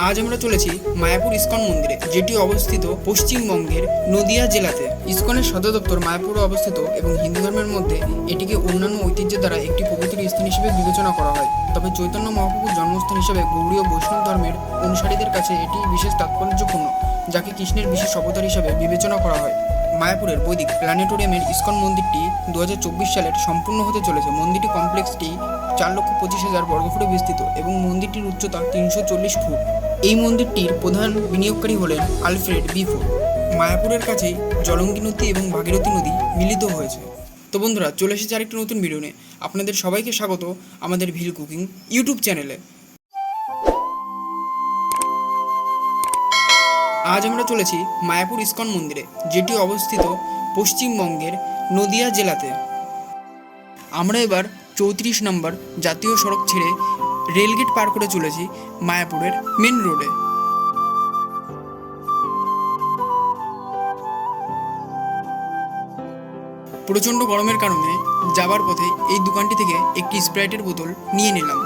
আজ আমরা চলেছি মায়াপুর ইসকন মন্দিরে, যেটি অবস্থিত পশ্চিমবঙ্গের নদিয়া জেলাতে। ইসকনের সদর দপ্তর মায়াপুরে অবস্থিত এবং হিন্দু ধর্মের মধ্যে এটিকে অন্যান্য ঐতিহ্যের দ্বারা একটি পবিত্র স্থান হিসেবে বিবেচনা করা হয়। তবে চৈতন্য মহাপ্রভুর জন্মস্থান হিসেবে গৌড়ীয় বৈষ্ণব ধর্মের অনুসারীদের কাছে এটি বিশেষ তাৎপর্যপূর্ণ, যাকে কৃষ্ণের বিশেষ অবতার হিসেবে বিবেচনা করা হয়। মায়াপুরের বৈদিক প্ল্যানেটোরিয়ামের ইসকন মন্দিরটি 2024 সালের সম্পূর্ণ হতে চলেছে। মন্দিরটি কমপ্লেক্সটি 4,25,000 বর্গফুটে বিস্তৃত এবং মন্দিরটির উচ্চতা 340 ফুট। এই মন্দিরটির প্রধান বিনিয়োগকারী হলেন আলফ্রেড বিফোর। মায়াপুরের কাছেই জলঙ্গি নদী এবং ভাগীরথী নদী মিলিত হয়েছে। তো বন্ধুরা, চলে এসেছে আরেকটি নতুন ভিডিও নিয়ে। আপনাদের সবাইকে স্বাগত আমাদের ভিল কুকিং ইউটিউব চ্যানেলে। আজ আমরা চলেছি মায়াপুর ইসকন মন্দিরে, যেটি অবস্থিত পশ্চিমবঙ্গের নদিয়া জেলাতে। আমরা এবার 34 নম্বর জাতীয় সড়ক ছেড়ে রেলগেট পার করে চলেছি মায়াপুরের মেন রোডে। প্রচণ্ড গরমের কারণে যাবার পথে এই দোকানটি থেকে একটি স্প্রাইটের বোতল নিয়ে নিলাম।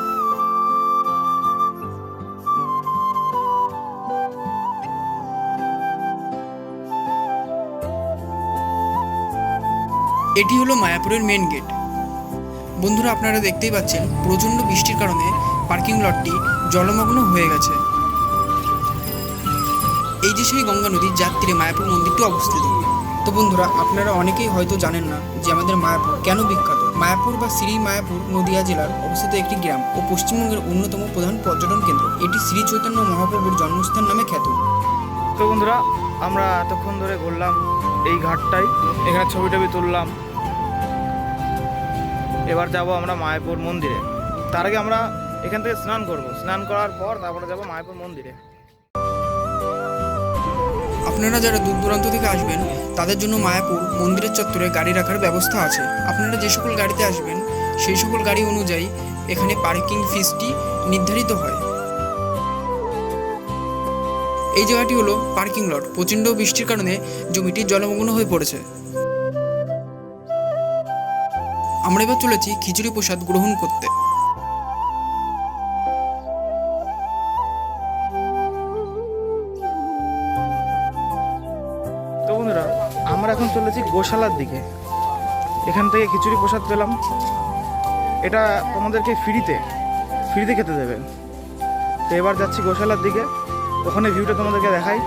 এটি হলো মায়াপুরের মেন গেট। বন্ধুরা, আপনারা দেখতেই পাচ্ছেন প্রচণ্ড বৃষ্টির কারণে পার্কিং লটটি জলমগ্ন হয়ে গেছে। এই যে সেই গঙ্গা নদী, যার তীরে মায়াপুর মন্দিরটি অবস্থিত। তো বন্ধুরা, আপনারা অনেকেই হয়তো জানেন না যে আমাদের মায়াপুর কেন বিখ্যাত। মায়াপুর বা শ্রী মায়াপুর নদিয়া জেলার অবস্থিত একটি গ্রাম ও পশ্চিমবঙ্গের অন্যতম প্রধান পর্যটন কেন্দ্র। এটি শ্রী চৈতন্য মহাপ্রভুর জন্মস্থান নামে খ্যাত। তো বন্ধুরা, আমরা এতক্ষণ ধরে ঘুরলাম এই ঘাটটাই, এখানে ছবি টবি তুললাম। এবার যাব আমরা মায়াপুর মন্দিরে। তার আগে আমরা এখান থেকে স্নান করব, স্নান করার পর তারপরে যাব মায়াপুর মন্দিরে। আপনারা যারা দূর দূরান্ত থেকে আসবেন তাদের জন্য মায়াপুর মন্দিরের চত্বরে গাড়ি রাখার ব্যবস্থা আছে। আপনারা যে সকল গাড়িতে আসবেন সেই সকল গাড়ি অনুযায়ী এখানে পার্কিং ফিসটি নির্ধারিত হয়। এই জায়গাটি হলো পার্কিং লট। প্রচণ্ড বৃষ্টির কারণে জমিটি জলমগ্ন হয়ে পড়েছে। আমরা এবার চলেছি খিচুড়ি প্রসাদ গ্রহণ করতে। তো বন্ধুরা, আমরা এখন চলেছি গোশালার দিকে। এখান থেকে খিচুড়ি প্রসাদ পেলাম, এটা তোমাদেরকে ফ্রিতে খেতে দেবেন। তো এবার যাচ্ছি গোশালার দিকে, ওখানে ভিউটা তোমাদেরকে দেখাই।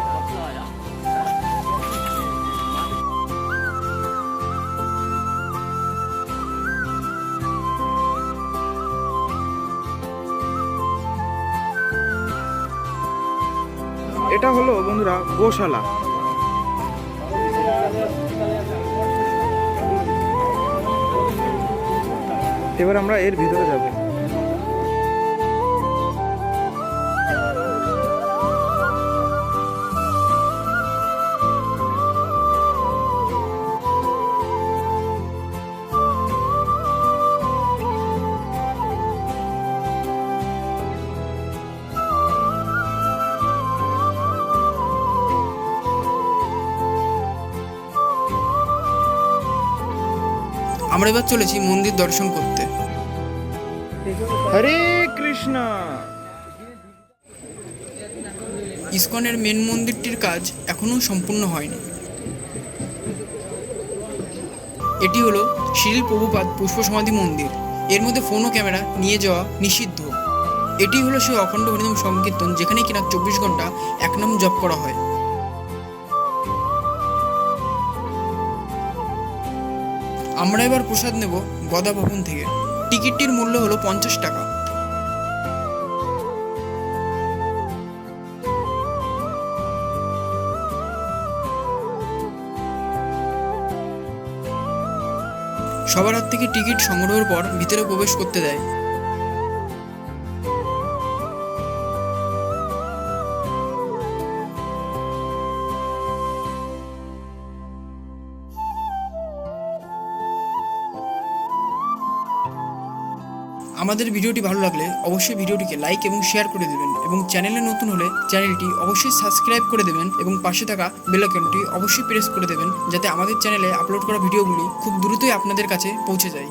এটা হলো বন্ধুরা গোশালা। এবার আমরা এর ভিতরে যাব। আমরা এবার চলেছি মন্দির দর্শন করতে। হরে কৃষ্ণ। ইসকনের মেন মন্দিরটির কাজ এখনও সম্পূর্ণ হয়নি। এটি হলো শিল প্রভুপাদ পুষ্প সমাধি মন্দির। এর মধ্যে ফোন ও ক্যামেরা নিয়ে যাওয়া নিষিদ্ধ। এটি হলো সেই অখণ্ড হরিনাম সংকীর্তন, যেখানে কিনা 24 ঘন্টা এক নাম জপ করা হয়। আমরা এবার প্রসাদ নেব গদা ভবন থেকে। টিকিটটির মূল্য হলো 50 টাকা। সবার হাত থেকে টিকিট সংগ্রহের পর ভিতরে প্রবেশ করতে দেয়। আমাদের ভিডিওটি ভালো লাগলে অবশ্যই ভিডিওটিকে লাইক এবং শেয়ার করে দেবেন, এবং চ্যানেলে নতুন হলে চ্যানেলটি অবশ্যই সাবস্ক্রাইব করে দেবেন এবং পাশে থাকা বেল আইকনটি অবশ্যই প্রেস করে দেবেন, যাতে আমাদের চ্যানেলে আপলোড করা ভিডিওগুলি খুব দ্রুতই আপনাদের কাছে পৌঁছে যায়।